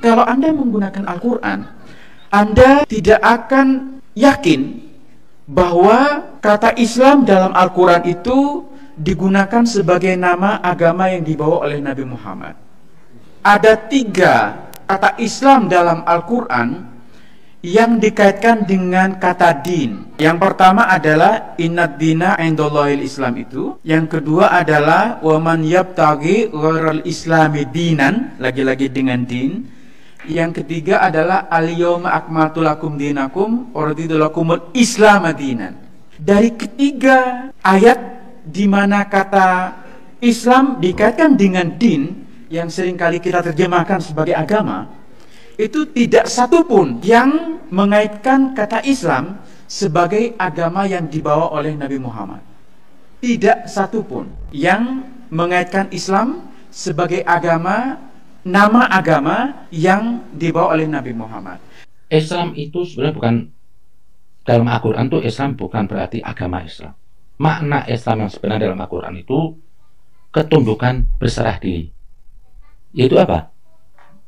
Kalau Anda menggunakan Al-Quran, Anda tidak akan yakin bahwa kata Islam dalam Al-Quran itu digunakan sebagai nama agama yang dibawa oleh Nabi Muhammad. Ada 3 kata Islam dalam Al-Quran yang dikaitkan dengan kata din. Yang pertama adalah innad dina indallahil Islam itu. Yang kedua adalah waman yabtaghi ghairal islami dinan, lagi-lagi dengan din. Yang ketiga adalah al-yawma akmaltu lakum dinakum wa raditu lakumul islam dinan. Dari ketiga ayat di mana kata Islam dikaitkan dengan din yang seringkali kita terjemahkan sebagai agama, itu tidak satupun yang mengaitkan kata Islam sebagai agama yang dibawa oleh Nabi Muhammad. Tidak satupun yang mengaitkan Islam sebagai agama, nama agama yang dibawa oleh Nabi Muhammad. Islam itu sebenarnya bukan, dalam Al-Quran itu Islam bukan berarti agama Islam. Makna Islam yang sebenarnya dalam Al-Quran itu ketundukan berserah diri. Yaitu apa?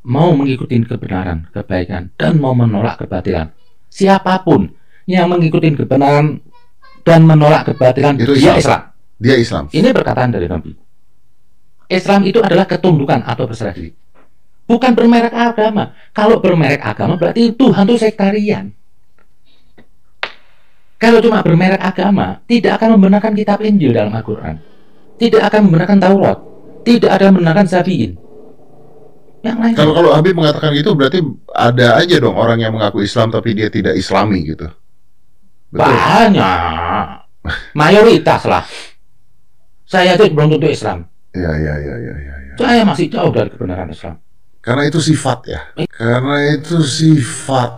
Mau mengikuti kebenaran, kebaikan, dan mau menolak kebatilan. Siapapun yang mengikuti kebenaran dan menolak kebatilan, itu dia Islam. Dia Islam. Ini perkataan dari Nabi. Islam itu adalah ketundukan atau berserah diri. Bukan bermerek agama. Kalau bermerek agama berarti Tuhan itu sektarian. Kalau cuma bermerek agama, tidak akan membenarkan kitab Injil dalam Al-Quran, tidak akan membenarkan Taurat, tidak akan membenarkan Sabiin. Yang lain. Kalau Habib mengatakan gitu, berarti ada aja dong orang yang mengaku Islam tapi dia tidak Islami gitu. Betul? Banyak, mayoritas lah. Saya itu belum tentu Islam. Ya. Saya masih jauh dari kebenaran Islam. Karena itu sifat ya. Karena itu sifat.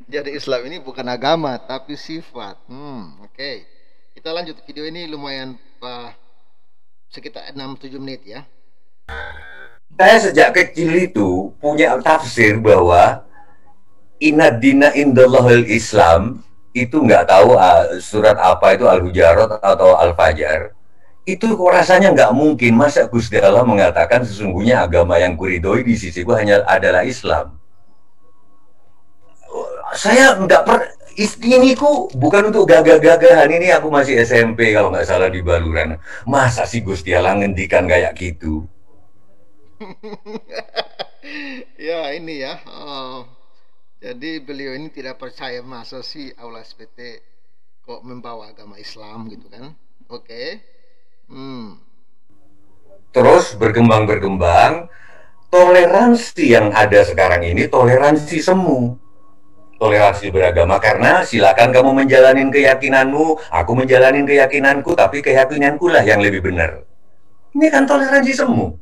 Jadi Islam ini bukan agama tapi sifat. Oke. Kita lanjut, video ini lumayan sekitar 6-7 menit ya. Saya sejak kecil itu punya tafsir bahwa inad dina indallahil Islam itu nggak tahu surat apa itu, Al-Hujarat atau Al-Fajr. Itu kok rasanya nggak mungkin. Masa Gusti Allah mengatakan sesungguhnya agama yang kuridhoi di sisiku hanya adalah Islam. Saya nggak ini ku bukan untuk gagah-gagahan. Ini aku masih SMP kalau nggak salah di Baluran. Masa sih Gusti Allah ngendikan kayak gitu? Ya ini ya. Jadi beliau ini tidak percaya masa sih Aula SPT kok membawa agama Islam gitu kan. Oke. Terus berkembang toleransi yang ada sekarang ini toleransi semu, toleransi beragama, karena silakan kamu menjalanin keyakinanmu, aku menjalanin keyakinanku, tapi keyakinanku lah yang lebih benar. Ini kan toleransi semu.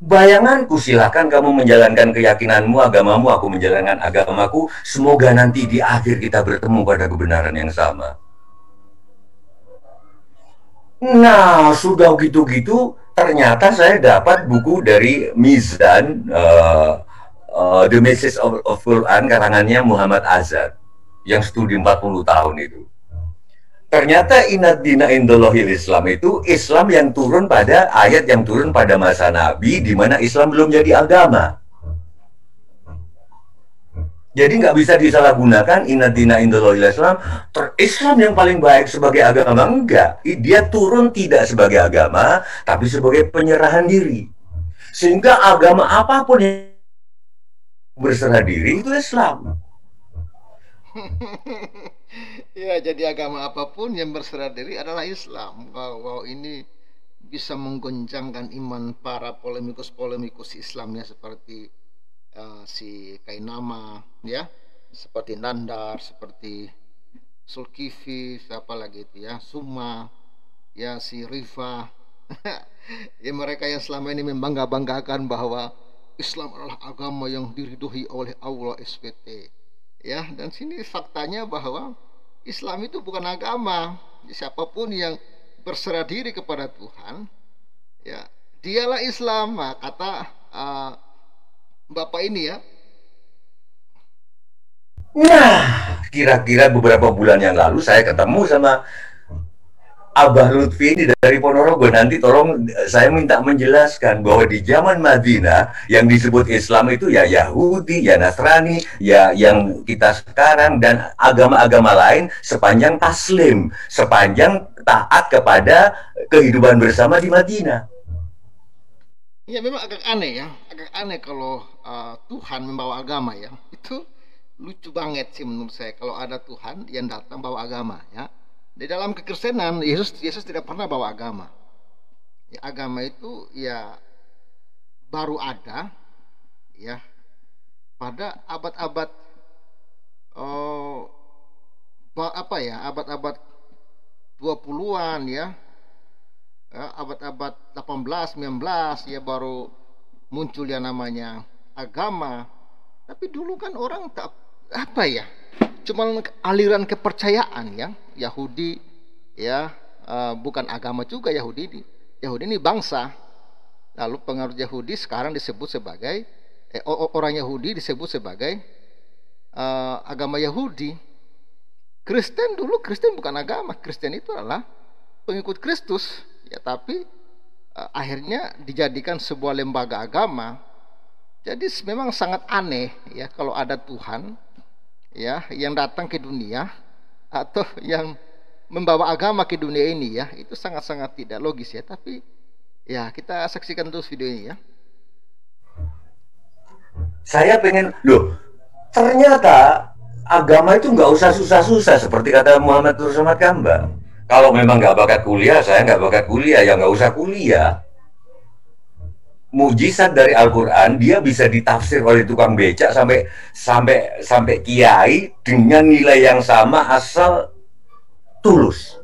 Bayanganku, silakan kamu menjalankan keyakinanmu, agamamu, aku menjalankan agamaku. Semoga nanti di akhir kita bertemu pada kebenaran yang sama. Nah, sudah gitu-gitu, ternyata saya dapat buku dari Mizan, The Message of Quran, karangannya Muhammad Azad, yang studi 40 tahun itu. Ternyata inad dina indallahil Islam itu Islam yang turun pada ayat yang turun pada masa Nabi, di mana Islam belum jadi agama. Jadi nggak bisa disalahgunakan inad dina indallahil Islam. Islam yang paling baik sebagai agama, enggak. Dia turun tidak sebagai agama, tapi sebagai penyerahan diri. Sehingga agama apapun yang berserah diri itu Islam. Ya, jadi agama apapun yang berserah diri adalah Islam. Wow, ini bisa menggoncangkan iman para polemikus Islamnya seperti si Kainama, ya, seperti Nandar, seperti Sulkifi, siapa lagi itu ya, Suma, ya, si Rifa. Ya, mereka yang selama ini membangga-banggakan bahwa Islam adalah agama yang diridhoi oleh Allah SPT. Ya, dan sini faktanya bahwa Islam itu bukan agama. Siapapun yang berserah diri kepada Tuhan, ya, dialah Islam. Nah, kata Bapak ini ya. Nah, kira-kira beberapa bulan yang lalu saya ketemu sama Abah Lutfi ini dari Ponorogo, nanti tolong saya minta menjelaskan bahwa di zaman Madinah yang disebut Islam itu ya Yahudi, ya Nasrani, ya yang kita sekarang dan agama-agama lain sepanjang taslim, sepanjang taat kepada kehidupan bersama di Madinah. Ya memang agak aneh ya, agak aneh kalau Tuhan membawa agama ya. Itu lucu banget sih menurut saya kalau ada Tuhan yang datang bawa agama ya. Di dalam kekristenan Yesus tidak pernah bawa agama. Ya, agama itu ya baru ada ya pada abad-abad abad-abad 20-an ya. Abad-abad 18, 19 ya baru muncul yang namanya agama. Tapi dulu kan orang tak cuma aliran kepercayaan ya. Yahudi ya bukan agama juga Yahudi ini bangsa. Lalu pengaruh Yahudi sekarang disebut sebagai orang Yahudi disebut sebagai agama Yahudi. Kristen bukan agama. Kristen itu adalah pengikut Kristus ya, tapi akhirnya dijadikan sebuah lembaga agama. Jadi memang sangat aneh ya kalau ada Tuhan ya yang datang ke dunia atau yang membawa agama ke dunia ini ya, itu sangat-sangat tidak logis ya. Tapi ya kita saksikan terus video ini ya. Saya pengen, ternyata agama itu nggak usah susah-susah seperti kata Muhammad Nur Somad Kambang. Kalau memang nggak bakat kuliah, saya nggak bakat kuliah, ya nggak usah kuliah. Mujizat dari Al-Quran dia bisa ditafsir oleh tukang becak sampai kiai dengan nilai yang sama asal tulus.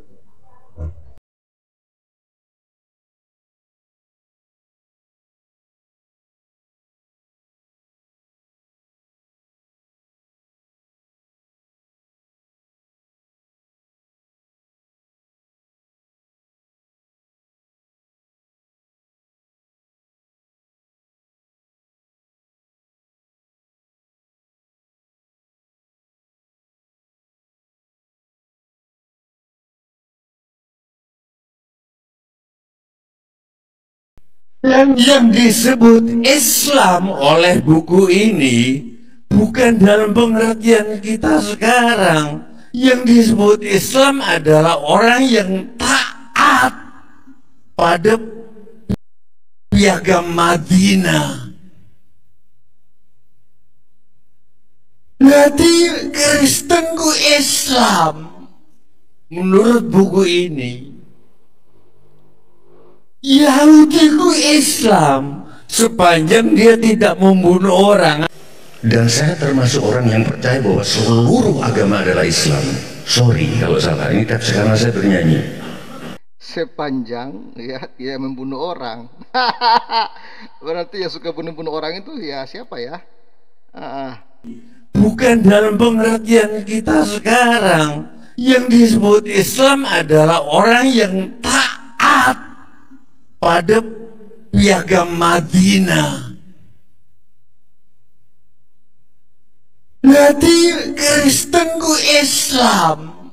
Yang disebut Islam oleh buku ini bukan dalam pengertian kita sekarang. Yang disebut Islam adalah orang yang taat pada piagam Madinah. Berarti Kristenku Islam menurut buku ini. Yahudiku Islam sepanjang dia tidak membunuh orang. Dan saya termasuk orang yang percaya bahwa seluruh agama adalah Islam. Sorry kalau salah, ini karena saya bernyanyi. Sepanjang ya dia membunuh orang. Berarti yang suka bunuh-bunuh orang itu ya siapa ya? Bukan dalam pengertian kita sekarang. Yang disebut Islam adalah orang yang taat pada piagam Madinah. Berarti Kristenku Islam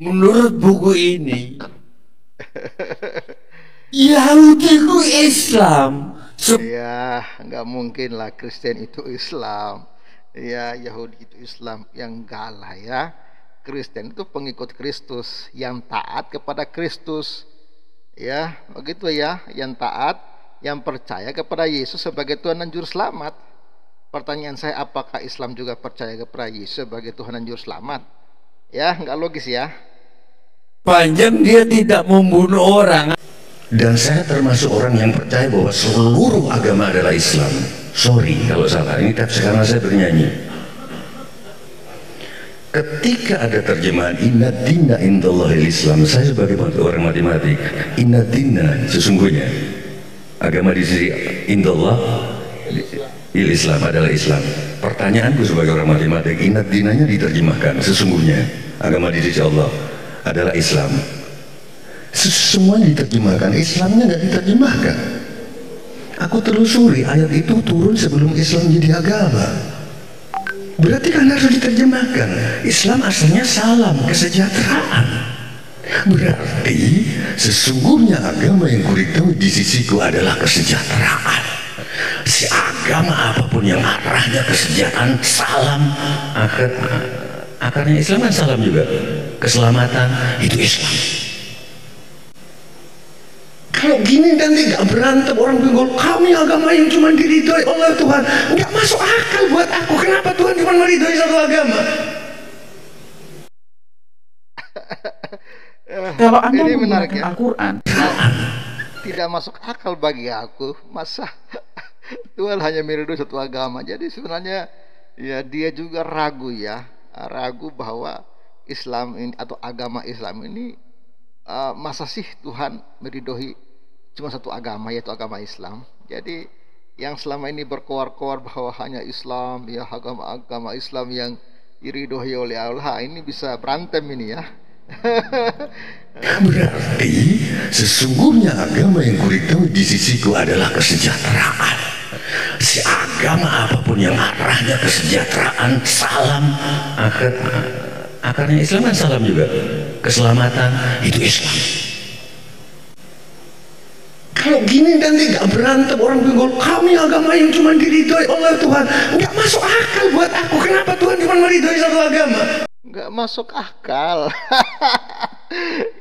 menurut buku ini. Yahudiku Islam. Ya nggak mungkin lah Kristen itu Islam. Ya Yahudi itu Islam, yang enggak lah ya. Kristen itu pengikut Kristus yang taat kepada Kristus. Ya, begitu ya, yang taat, yang percaya kepada Yesus sebagai Tuhan dan Juru Selamat. Pertanyaan saya, apakah Islam juga percaya kepada Yesus sebagai Tuhan dan Juru Selamat? Ya, nggak logis ya. Panjang dia tidak membunuh orang. Dan saya termasuk orang yang percaya bahwa seluruh agama adalah Islam. Sorry kalau salah, ini karena saya bernyanyi. Ketika ada terjemahan inna dina indallahil Islam, saya sebagai orang matematik, inna dina sesungguhnya agama di sisi indallah Islam adalah Islam. Pertanyaanku sebagai orang matematik, inna dinanya diterjemahkan sesungguhnya agama di sisi Allah adalah Islam. Semuanya diterjemahkan, Islamnya nggak diterjemahkan. Aku telusuri ayat itu turun sebelum Islam jadi agama. Berarti kan harus diterjemahkan. Islam asalnya salam, kesejahteraan. Berarti sesungguhnya agama yang kuritahu di sisiku adalah kesejahteraan. Si agama apapun yang arahnya kesejahteraan, salam, akarnya Islam kan salam juga, keselamatan, itu Islam. Kalau gini nanti gak berantem orang bingung, kami agama yang cuma diridhoi oleh Tuhan. Gak masuk akal buat aku, kenapa Tuhan cuma meridhoi satu agama? Kalau Anda Ini menarik menggunakan ya. Al-Quran, Tidak masuk akal bagi aku, masa Tuhan hanya meridhoi satu agama. Jadi sebenarnya ya dia juga ragu ya, ragu bahwa Islam ini atau agama Islam ini masa sih Tuhan meridhoi cuma satu agama, yaitu agama Islam. Jadi yang selama ini berkoar-koar bahwa hanya Islam, ya agama Islam yang diridhoi oleh Allah, ini bisa berantem ini ya. Berarti sesungguhnya agama yang kuritahu di sisiku adalah kesejahteraan. Si agama apapun yang arahnya kesejahteraan, salam, akarnya Islam kan salam juga, keselamatan, itu Islam. Kalau gini nanti gak berantem orang bingung, kami agama yang cuma diridhoi oleh Tuhan. Gak masuk akal buat aku, kenapa Tuhan cuma meridhoi satu agama? Nggak masuk akal.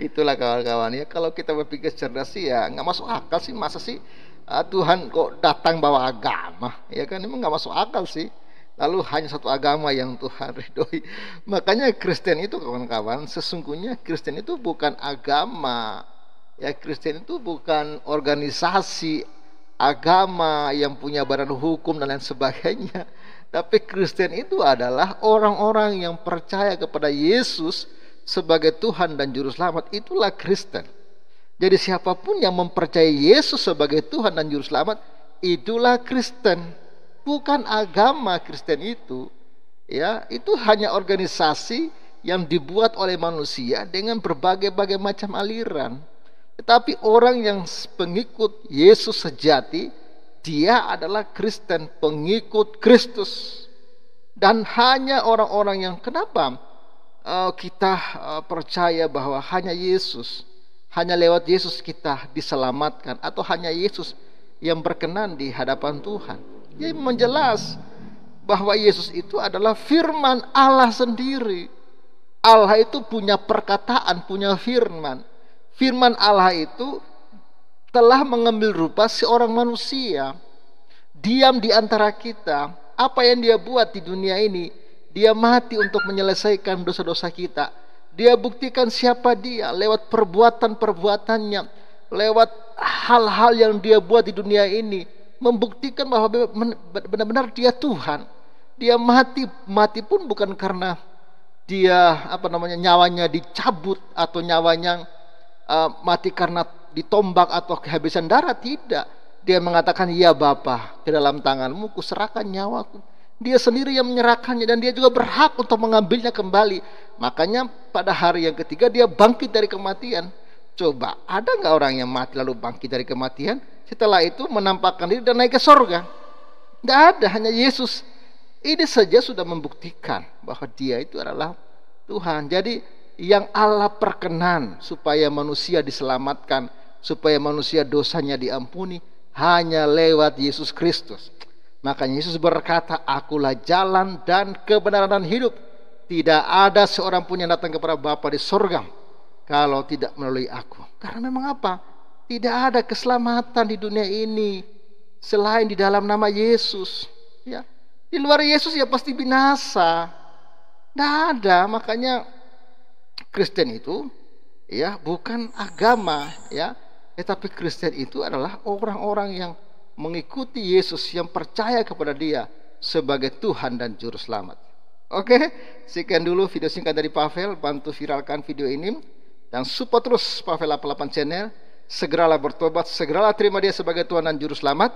Itulah kawan-kawan ya, kalau kita berpikir cerdas sih ya nggak masuk akal sih, masa sih Tuhan kok datang bawa agama, ya kan, emang nggak masuk akal sih. Lalu hanya satu agama yang Tuhan ridhoi. Makanya Kristen itu kawan-kawan, sesungguhnya Kristen itu bukan agama ya, Kristen itu bukan organisasi agama yang punya badan hukum dan lain sebagainya. Tapi Kristen itu adalah orang-orang yang percaya kepada Yesus sebagai Tuhan dan Juru Selamat. Itulah Kristen. Jadi siapapun yang mempercayai Yesus sebagai Tuhan dan Juru Selamat, itulah Kristen. Bukan agama Kristen itu. Ya, itu hanya organisasi yang dibuat oleh manusia dengan berbagai-bagai macam aliran. Tetapi orang yang pengikut Yesus sejati, dia adalah Kristen, pengikut Kristus. Dan hanya orang-orang yang kenapa kita percaya bahwa hanya Yesus, hanya lewat Yesus kita diselamatkan, atau hanya Yesus yang berkenan di hadapan Tuhan. Dia menjelas bahwa Yesus itu adalah firman Allah sendiri. Allah itu punya perkataan, punya firman. Firman Allah itu telah mengambil rupa seorang manusia, diam di antara kita. Apa yang dia buat di dunia ini, dia mati untuk menyelesaikan dosa-dosa kita. Dia buktikan siapa dia lewat perbuatan-perbuatannya, lewat hal-hal yang dia buat di dunia ini, membuktikan bahwa benar-benar dia Tuhan. Dia mati pun bukan karena dia nyawanya dicabut, atau nyawanya mati karena ditombak atau kehabisan darah. Tidak. Dia mengatakan, ya Bapa, ke dalam tanganmu kuserahkan nyawaku. Dia sendiri yang menyerahkannya, dan dia juga berhak untuk mengambilnya kembali. Makanya pada hari yang ketiga dia bangkit dari kematian. Coba, ada nggak orang yang mati lalu bangkit dari kematian, setelah itu menampakkan diri dan naik ke sorga? Nggak ada, hanya Yesus. Ini saja sudah membuktikan bahwa dia itu adalah Tuhan. Jadi yang Allah perkenan supaya manusia diselamatkan, supaya manusia dosanya diampuni, hanya lewat Yesus Kristus. Makanya Yesus berkata, akulah jalan dan kebenaran dan hidup. Tidak ada seorang pun yang datang kepada Bapa di sorga kalau tidak melalui aku. Karena memang apa? Tidak ada keselamatan di dunia ini selain di dalam nama Yesus. Ya, di luar Yesus ya pasti binasa. Tidak ada. Makanya Kristen itu ya bukan agama ya, tetapi Kristen itu adalah orang-orang yang mengikuti Yesus, yang percaya kepada Dia sebagai Tuhan dan Juru Selamat. Oke, sekian dulu video singkat dari Pavel. Bantu viralkan video ini dan support terus Pavel 88 Channel. Segeralah bertobat, segeralah terima Dia sebagai Tuhan dan Juru Selamat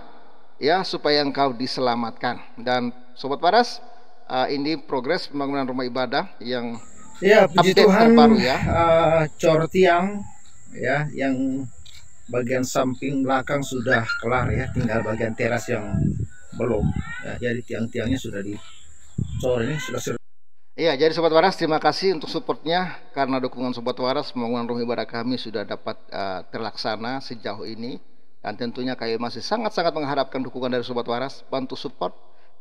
ya, supaya engkau diselamatkan. Dan Sobat Paras, ini progres pembangunan rumah ibadah yang ya, puji Tuhan, terbaru ya. cor tiang ya, yang bagian samping belakang sudah kelar ya, tinggal bagian teras yang belum ya. Jadi tiang-tiangnya sudah dicor, ini sudah Iya, jadi Sobat Waras, terima kasih untuk supportnya. Karena dukungan Sobat Waras, pembangunan rumah ibadah kami sudah dapat terlaksana sejauh ini. Dan tentunya kami masih sangat-sangat mengharapkan dukungan dari Sobat Waras. Bantu support,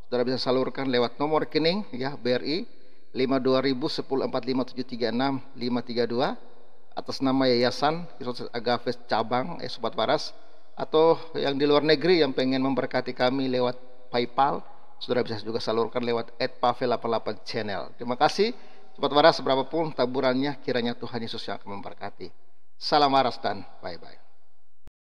saudara bisa salurkan lewat nomor rekening ya, BRI 52.01045736532 atas nama Yayasan Agaves Cabang Sobat Waras. Atau yang di luar negeri yang pengen memberkati kami lewat PayPal, saudara bisa juga salurkan lewat @pavel88 channel. Terima kasih Sobat Waras, berapapun taburannya, kiranya Tuhan Yesus yang akan memberkati. Salam waras dan bye-bye.